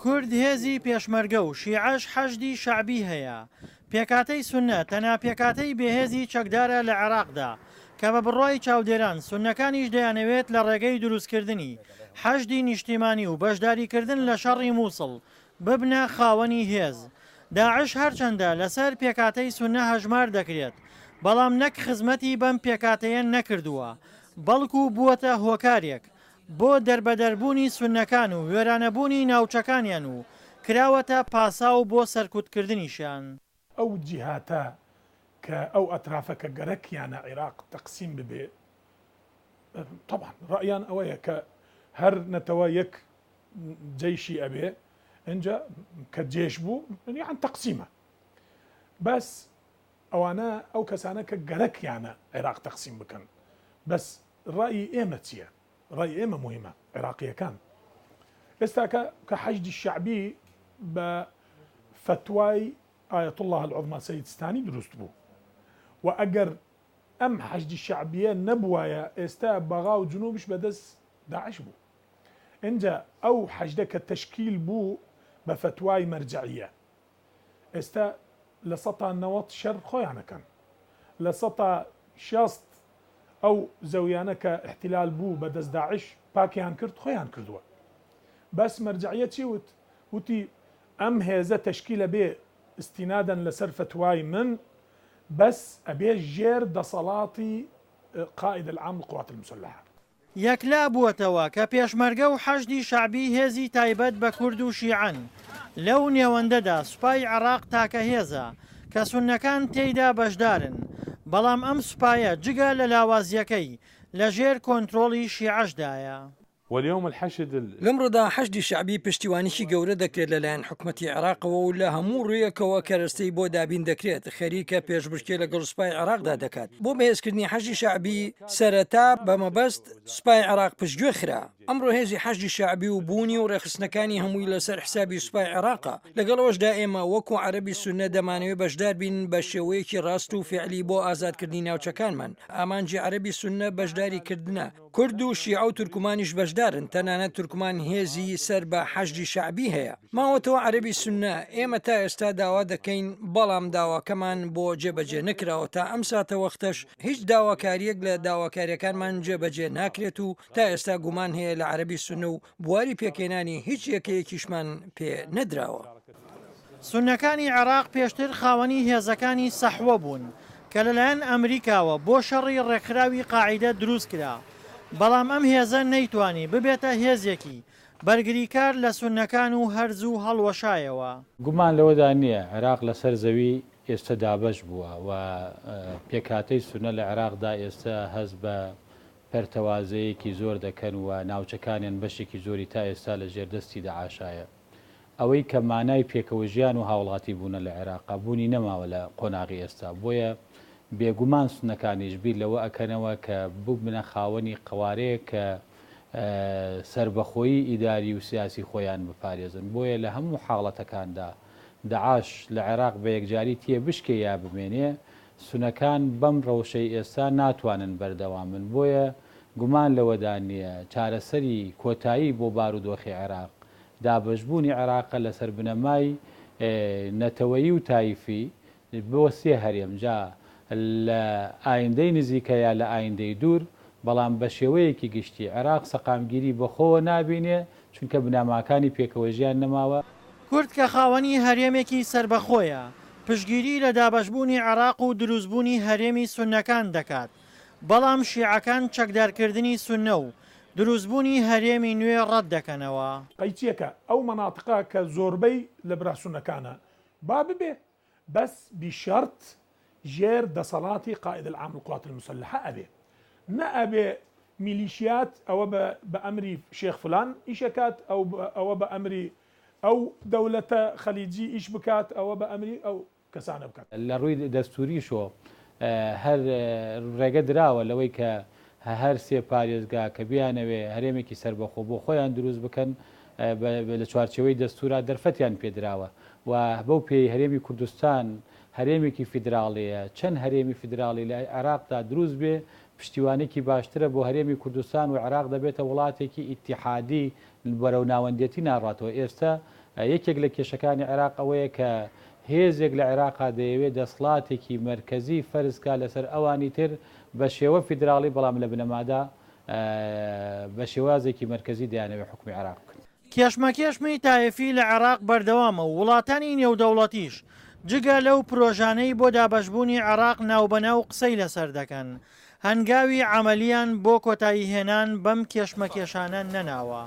کورد هێزی پێشمەرگە و شیعەش حەشدی شەعبی هەیە. پێکاتەی سوننە تەنها پێکاتەی بێهێزی چەکدارە لە عێراقدا کە بە بڕوای چاودێران سوننەکانیش دەیانەوێت لە ڕێگەی دروستکردنی حەشدی نیشتیمانی و بەشداریکردن لە شەڕی مووسڵ ببنە خاوەنی هێز. داعش هەرچەندە لەسەر پێکاتەی سوننە هەژمار دەکرێت، بەڵام نەک خزمەتی بەم پێکاتەیە نەکردووە، بەڵکو بووەتە هۆکارێک بۆ دەربەدەربوونی سوننەکان و وێرانەبوونی ناوچەکانیان و کراوەتە پاسا و بۆ سەرکوتکردنیشان. ئەو جیهاتە کە ئەو ئەترافەکە گەرەکیانە عێراق تەقسیم ببێ، طبعا ڕایان ئەوەیە کە هەر نەتەوە یەک جەیشی ئەبێ اینجا کە جێش بوو یان تەقسیمە، بەس ئەوانە ئەو کەسانە کە گەرەکیانە عێراق تەقسیم بکەن. بەس ڕای ئێمە چییە؟ ڕای ئێمە مهمە عێراقیەکان. ئێستا کە حەشدی شەعبی بە فتوای ئایەت الله العوظما سەیدستانی دروست بوو و ئەگەر ئەم حەشدی شەعبیە نەبوایە ئێستا بەغا و جنوبش بەدەست داعش بوو. اینجا ئەو حەشدە کە تەشکیل بوو بە فتوای مەرجعیە، ئێستا لە ١٩٠ شەر خۆیانەکەن، لە ١٦ ئەو زەویانە کە احتیلال بوو بە دەست داعش پاکیان کرد خۆیان کردووە. بەس مەرجعیە چی وتی ئەم هێزە تەشکیلە بێ استینادەن لەسەر فتوای من، بەس ئەبێ ژێر دەسەڵاتی قائد العام للقوات المسلحة. یەکلا بووەتەوە کە پێشمەرگە و حەشدی شەعبی هێزی تایبەت بە کورد و شیعەن لەو نێوەندەدا سوپای عێراق تاکە هێزە کە سوننەکان تێیدا بەشدارن، بەڵام ئەم سوپایە جگە لە لاوازیەکەی لەژێر کۆنتڕۆڵی شیعەشدایە. لەمڕۆدا حەشدی شەعبی پشتیوانیشی گەورە دەکرێت لەلایەن حکومەتی عێراقەوە و لە هەموو ڕوویەکەوە کەرەستەی بۆ دابین دەکرێت، خەریکە پێشبڕکێ لەگەڵ سوپای عێراقدا دەکات. بۆ بەهێزکردنی حەشدی شەعبی سەرەتا بەمەبەست سوپای عێراق پشتگوێ خرا. ئەمڕۆ هێزی حەشدی شەعبی و بوونی و ڕێخستنەکانی هەمووی لەسەر حسابی سوپای عێراقە. لەگەڵەوەشدا ئێمە وەکو عەرەبی سوننە دەمانەوێت بەشدار بین بە شێوەیەکی ڕاست و فعلی بۆ ئازادکردنی ناوچەکانمان. ئامانجی عەرەبی سوننە بەشداریکردنە، کورد و شیعە و تورکمانیش بەشدارن، تەنانەت تورکمان هێزی سەر بە حەشدی شەعبی هەیە. ماوەتەوە عەرەبی سوننە ئێمە تا ئێستا داوا دەکەین، بەڵام داواکەمان بۆ جێبەجێ نەکراوە. تا ئەم ساتە وەختەش هیچ داواکاریەک لە داواکاریەکان جێبەجێ ناکرێت و تا ئێستا گومان هەیە لە عەرەبی سوننە و بواری پێکێنانی هیچ یەکەیەکیشمان پێ نەدراوە. سوننەکانی عێراق پێشتر خاوەنی هێزەکانی سەحوە بوون کە لەلایەن ئەمریکاوە بۆ شەڕی ڕێکخراوی قاعیدە دروست کرا، بەڵام ئەم هێزە نەیتوانی ببێتە هێزێکی بەرگریکار لە سوننەکان و هەرزوو هەڵوەشایەوە. گومان لەوەدا نییە عێراق لەسەر زەوی ئێستا دابەش بووە و پێکاتەی سوننە لە عێراقدا ئێستا هەز بە پەرتەوازەیەکی زۆر دەکەن و ناوچەکانیان بەشێکی زۆری تا ئێستا لە ژێردەستی داعاشایە. ئەوەی کە مانای پێکەوە ژیان و هاوڵاتی بوونە لە عێراق بوونی نەماوە لە قۆناغی ئێستا، بۆیە بێگومان سوننەکانیش بیر لەوە ئەکەنەوە کە بوو بنە خاوەنی قوارەیە کە سربەخۆیی ئیداری و سیاسی خۆیان بپارێزن. بۆیە لە هەموو حاڵەتەکاندا داعاش لە عێراق بە یەکجاری تێ بشکێ یا بمێنێ، سوننەکان بەم ڕەوشەی ئێستا ناتوانن بەردەوامن. بۆیە گومان لەوەدا نییە چارەسەری کۆتایی بۆ بارودۆخی عێراق دابەشبوونی عێراقە لەسەر بنەمای نەتەوەیی و تایفی بۆ سێ هەرێم، جا لە ئایندەی نزیکە یا لە ئایندەی دوور، بەڵام بە شێوەیەکی گشتی عێراق سەقامگیری بەخۆوە نابینێ چونکە بناماکانی پێکەوە ژیان نەماوە. کورد کە خاوەنی هەرێمێکی سربەخۆیە پشگیری لە دابەشبوونی عێراق و دروستبوونی هەرێمی سوننەکان دەکات، بەڵام شیعەکان چەکدارکردنی سوننە و دروستبوونی هەرێمی نوێ ڕەت دەکەنەوە. قەیچیەکە ئەو مەناطقە کە زۆربەی لە براسونەکانە با ببێ، بەس بیشەرت ژێر دەسەڵاتی قائد العام للقوات المسلحة ئەبێ، نەئەبێ میلیشیات ئەوە بە ئەمری شێخ فلان ئیشەکات، ئەوە بە ئەمری ئەو دەولەتە خەلیجی ئیش بکات، ئەوە بە ئەمری ئەو کەسانە بکات. لە ڕووی دەستوریشۆ هەر ڕێگە دراوە لەوەی کە هەر سێ پارێزگا کە بیانەوێ هەرێمێکی سربەخۆ بۆ خۆیان دروست بکەن لە چوارچەوەی دەستورا دەرفەتیان پێدراوە و بەو پێی هەرێمی کوردستان هەرێمێکی فیدراڵیە. چەند هەرێمی فیدراڵی لە عێراقدا دروست بێ پشتیوانێکی باشترە بۆ هەرێمی کوردستان و عێراق دەبێتە وڵاتێکی ئیتیحادی بەرەو ناوەندێتی ناڕاتەوە. ئێستا یەکێک لە کێشەکانی عێراق ئەوەیە کە هێزێک لە عێراقا دەیەوێت دەسڵاتێکی مرکزی فەرزکا لەسەر ئەوانی تر بە شێوە فیدراڵی بەڵام لە بنەمادا بە شێوازێکی مرکزی دەیانەوێت حکومی عێراق بکەن. کێشمەکێشمی تایەفی لە عێراق بەردەوامە و وڵاتانی نێودەوڵەتیش جگە لەو پرۆژانەی بۆ دابەشبوونی عێراق ناوبەناو قسەی لەسەر دەکەن. هەنگاوی عملیان بۆ کۆتایی هێنان بەم کێشمەکێشانە نەناوە.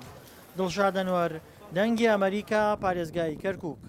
دڵشاد ئەنوەر، دەنگی ئەمریکا، پارێزگای کەرکووک.